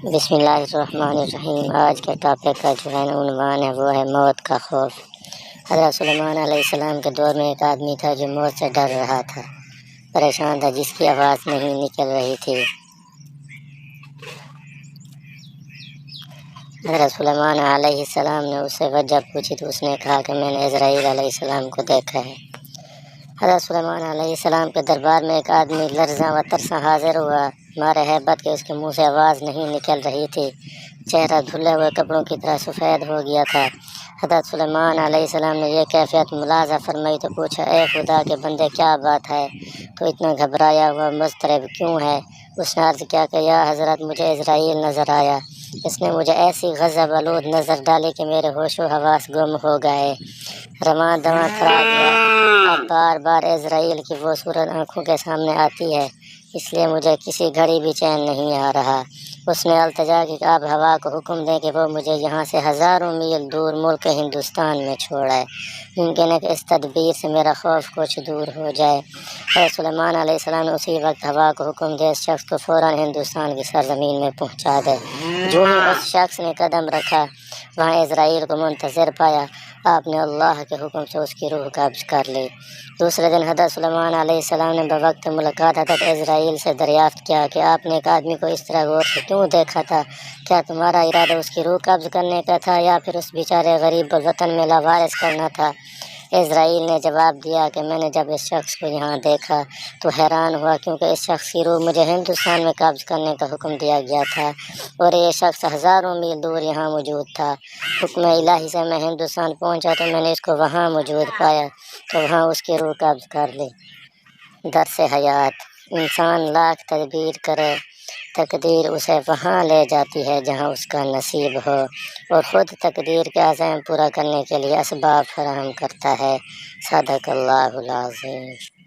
بسم اللہ الرحمن الرحیم۔ آج کے ٹاپک کا جو ہے عنوان ہے وہ ہے موت کا خوف۔ حضرت سلیمان علیہ السلام کے دور میں ایک آدمی تھا جو موت سے ڈر رہا تھا، پریشان تھا، جس کی آواز نہیں نکل رہی تھی۔ حضرت سلیمان علیہ السلام نے اس سے وجہ پوچھی تو اس نے کہا کہ میں نے عزرائیل علیہ السلام کو دیکھا ہے۔ حضرت سلیمان علیہ السلام کے دربار میں ایک آدمی لرزاں و ترساں حاضر ہوا، مارے ہیبت کے اس کے منہ سے آواز نہیں نکل رہی تھی، چہرہ دھلے ہوئے کپڑوں کی طرح سفید ہو گیا تھا۔ حضرت سلیمان علیہ السلام نے یہ کیفیت ملاحظہ فرمائی تو پوچھا، اے خدا کے بندے، کیا بات ہے؟ تو اتنا گھبرایا ہوا مضطرب کیوں ہے؟ اس نے عرض کیا کہ یا حضرت، مجھے عزرائیل نظر آیا، اس نے مجھے ایسی غضب آلود نظر ڈالی کہ میرے ہوش و حواس گم ہو گئے، رواں دواں خراب ہوا۔ اب بار بار عزرائیل کی وہ صورت آنکھوں کے سامنے آتی ہے، اس لیے مجھے کسی گھڑی بھی چین نہیں آ رہا۔ اس نے التجا کی کہ آپ ہوا کو حکم دیں کہ وہ مجھے یہاں سے ہزاروں میل دور ملک ہندوستان میں چھوڑے، ممکن ہے کہ اس تدبیر سے میرا خوف کچھ دور ہو جائے۔ حضرت سلیمان علیہ السلام نے اسی وقت ہوا کو حکم دے اس شخص کو فوراً ہندوستان کی سرزمین میں پہنچا دے۔ جو ہی اس شخص نے قدم رکھا وہاں عزرائیل کو منتظر پایا، آپ نے اللہ کے حکم سے اس کی روح قبض کر لی۔ دوسرے دن حضرت سلیمان علیہ السلام نے بوقت ملاقات حضرت عزرائیل سے دریافت کیا کہ آپ نے ایک آدمی کو اس طرح غور سے کیوں دیکھا تھا؟ کیا تمہارا ارادہ اس کی روح قبض کرنے کا تھا یا پھر اس بیچارے غریب الوطن میں لاوارث کرنا تھا؟ عزرائیل نے جواب دیا کہ میں نے جب اس شخص کو یہاں دیکھا تو حیران ہوا، کیونکہ اس شخص کی روح مجھے ہندوستان میں قبض کرنے کا حکم دیا گیا تھا اور یہ شخص ہزاروں میل دور یہاں موجود تھا۔ حکم الہی سے میں ہندوستان پہنچا تو میں نے اس کو وہاں موجود پایا تو وہاں اس کی روح قبض کر لی۔ درس حیات: انسان لاکھ تدبیر کرے، تقدیر اسے وہاں لے جاتی ہے جہاں اس کا نصیب ہو، اور خود تقدیر کے عزائم پورا کرنے کے لیے اسباب فراہم کرتا ہے۔ صدق اللہ العظیم۔